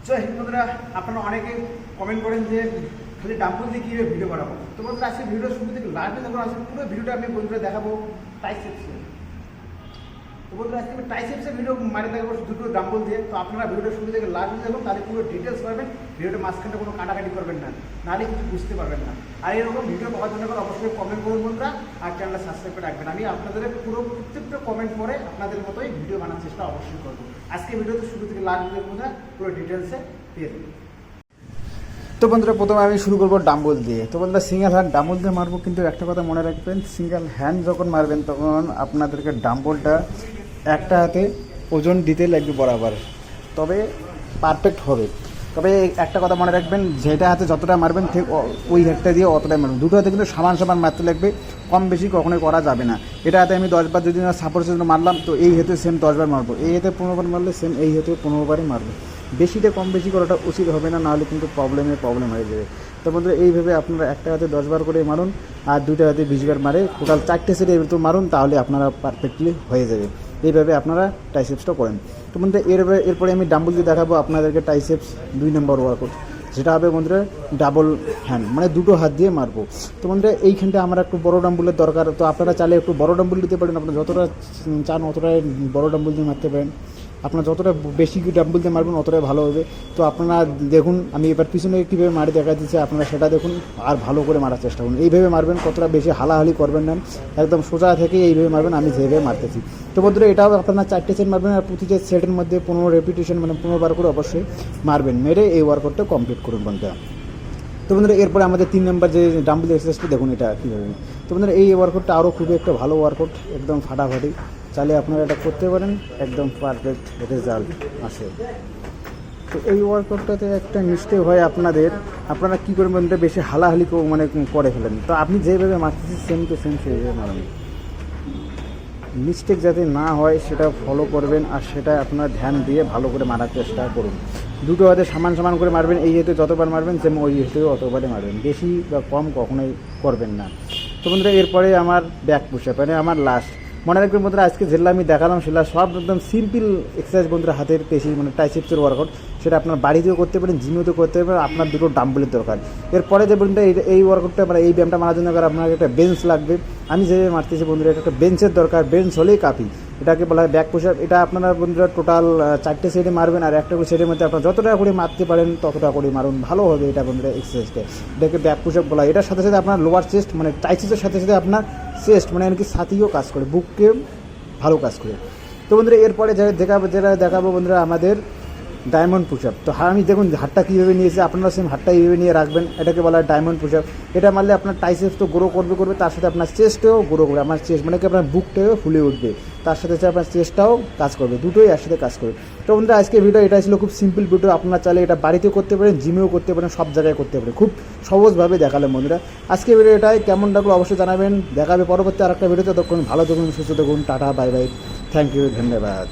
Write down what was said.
জয় হিন্দ বন্ধুরা, আপনারা অনেকে কমেন্ট করেন যে খালি ডাম্বল দিয়ে কীভাবে ভিডিও বানাবো। তো বন্ধুরা আজকে ভিডিও শুরু থেকে লাস্টে যখন আসবে পুরো ভিডিওটা আমি বন্ধুরা দেখাবো ট্রাইসেপসে। তো বন্ধুরা আজকে আমি ট্রাইসেপসের ভিডিও মারি দেখাবো দুটো ডাম্বল দিয়ে। তো আপনারা ভিডিওটা শুরু থেকে লাস্টে দেখুন, তাহলে পুরো ডিটেলস পাবেন। ভিডিওটা মাঝখানটা কোনো কাটাকাটি করবেন না, নাহলে কিছু বুঝতে পারবেন না। আর এরকম ভিডিও পাওয়ার জন্য অবশ্যই কমেন্ট করুন বন্ধুরা, আর চ্যানেলটা সাবস্ক্রাইব করে রাখবেন। আমি আপনাদের পুরো প্রত্যেকটা কমেন্ট করে আপনাদের মতোই ভিডিও বানানোর চেষ্টা অবশ্যই করবো। আজকে ভিডিওতে শুরু থেকে লাস্ট ভিডিওর মধ্যে পুরো ডিটেলসে পেয়ে দেবেন। তো বন্ধুরা প্রথমে আমি শুরু করবো ডাম্বল দিয়ে। তো বন্ধুরা সিঙ্গেল হ্যান্ড ডাম্বল দিয়ে মারবো, কিন্তু একটা কথা মনে রাখবেন, সিঙ্গেল হ্যান্ড যখন মারবেন তখন আপনাদেরকে ডাম্বলটা একটা হাতে ওজন দিতে লাগবে বরাবর, তবে পারফেক্ট হবে। তবে একটা কথা মনে রাখবেন, যেটা হাতে যতটা মারবেন ঠিক ওই হাতটা দিয়ে অতটাই মারবেন। দুটো হাতে কিন্তু সমান সমান মারতে লাগবে, কম বেশি কখনোই করা যাবে না। এটা হাতে আমি 10 বার যদি সাপোর্টের জন্য মারলাম, তো এই হাতে সেম 10 বার মারবো। এই হাতে 15 বার মারলে সেম এই হাতে 15 বারই মারবো। বেশিতে কম বেশি করাটা উচিত হবে না, নাহলে কিন্তু প্রবলেম হয়ে যাবে। তো বন্ধুরা এইভাবে আপনারা একটা হাতে 10 বার করে মারুন, আর দুটো হাতে 20 বার মারে টোটাল 4টে সেটে তো মারুন, তাহলে আপনারা পারফেক্টলি হয়ে যাবে। এইভাবে আপনারা ট্রাইসেপসটা করেন। তো বন্ধুরা এরপরে আমি ডাম্বল দিয়ে দেখাবো আপনাদেরকে ট্রাইসেপস 2 নম্বর ওয়ার্কআউট, যেটা হবে বন্ধুরা ডাবল হ্যান্ড, মানে দুটো হাত দিয়ে মারবো। তো বন্ধুরা এইখানটা আমার একটু বড় ডাম্বলের দরকার। তো আপনারা চাইলে একটু বড় ডাম্বল দিতে পারেন, আপনারা যতটা চান অতটাই বড় ডাম্বল দিয়ে মারতে পারেন। আপনারা যতটা বেশি ডাম্বল দিয়ে মারবেন অতটাই ভালো হবে। তো আপনারা দেখুন আমি এবার পিছনে কীভাবে মারি দেখা দিচ্ছে, আপনারা সেটা দেখুন আর ভালো করে মারার চেষ্টা করুন। এইভাবে মারবেন, কতটা বেশি হালাহালি করবেন না, একদম সোজা থেকে এইভাবে মারবেন আমি যেভাবে মারতেছি। তো বন্ধুরা এটাও আপনারা 4টে সেট মারবেন, আর প্রতিটা সেটের মধ্যে 15 রেপিটেশন মানে 15 বার করে অবশ্যই মারবেন। মেরে এই ওয়ার্কআউটটা কমপ্লিট করুন বন্ধুরা। তো বন্ধুরা এরপরে আমাদের 3 নম্বর যে ডাম্বল এক্সারসাইজটা দেখুন, এটা কীভাবে। তো বন্ধুরা এই ওয়ার্কআউটটা আরও খুবই একটা ভালো ওয়ার্কআউট, একদম ফাটাফাটি। চাইলে আপনারা এটা করতে পারেন, একদম পারফেক্ট রেজাল্ট আসে। তো এই ওয়ার্কআউটটাতে একটা মিস্টেক হয় আপনারা কী করবেন, এটা বেশি হালাহালি মানে করে ফেলেন। তো আপনি যেভাবে মারতেছেন সেম টু সেম সেইভাবে মারেন, মিস্টেক যাতে না হয় সেটা ফলো করবেন, আর সেটা আপনার ধ্যান দিয়ে ভালো করে মারার চেষ্টা করুন। দুটো হাতে সমান সমান করে মারবেন, এই হাতে যতবার মারবেন সেম ওই হাতেও অতবারই মারবেন, বেশি বা কম কখনোই করবেন না। তো বন্ধুরা এরপরে আমার ব্যাক পুশ আপ, মানে আমার লাস্ট। মনে রাখবেন বন্ধুরা আজকে যেগুলো আমি দেখালাম সেগুলো সব একদম সিম্পল এক্সারসাইজ বন্ধুরা, হাতের পেশি মানে ট্রাইসেপসের ওয়ার্কআউট। সেটা আপনার বাড়িতেও করতে পারেন, জিমেও করতে পারেন, আপনার দুটো ডাম্বলের দরকার। এরপরে যে বন্ধুরা এই ওয়ার্কআউটটা মানে এই ব্যায়ামটা মারার জন্য আপনার একটা বেঞ্চ লাগবে। আমি যেভাবে মারতেছি বন্ধুরা, এটা একটা বেঞ্চের দরকার, বেঞ্চ হলেই কাফি। এটাকে বলা হয় ব্যাক পুশ আপ। এটা আপনারা বন্ধুরা টোটাল 4টে সেটে মারবেন, আর একটা করে সেটের মধ্যে আপনারা যতটা করে মারতে পারেন ততটা করে মারুন, ভালো হবে এটা বন্ধুরা এক্সারসাইজটা। এটাকে ব্যাক পুশ আপ বলা হয়। এটার সাথে সাথে আপনার লোয়ার চেস্ট মানে ট্রাইসেপসের সাথে সাথে আপনার চেস্ট মানে এমনকি ছাতিও কাজ করে, বুককে ভালো কাজ করে। তো বন্ধুরা এরপরে যেটা দেখাবো বন্ধুরা আমাদের ডায়মন্ড পুশ আপ। তো আমি দেখুন হাতটা কীভাবে নিয়েছে, আপনারা সেম হাতটা এইভাবে নিয়ে রাখবেন। এটাকে বলা হয় ডায়মন্ড পুশ আপ। এটা মারলে আপনার ট্রাইসেপস তো গ্রো করবে, তার সাথে আপনার চেস্টও গ্রো করবে। আপনার চেস্ট মানে কি আপনার বুকটাও ফুলে উঠবে, তার সাথে সাথে আপনার চেস্টটাও কাজ করবে, দুটোই একসাথে কাজ করবে। তো বন্ধুরা আজকে ভিডিও এটা ছিল খুব সিম্পল ভিডিও। আপনারা চাইলে এটা বাড়িতেও করতে পারেন, জিমেও করতে পারেন, সব জায়গায় করতে পারেন, খুব সহজভাবে দেখালাম বন্ধুরা। আজকে ভিডিও এটাই, কেমন লাগলো অবশ্যই জানাবেন। দেখাবে পরবর্তী আরেকটা ভিডিওতে। ততক্ষণ ভালো থাকুন, সুস্থ থাকুন, tata bye bye, thank you, ধন্যবাদ।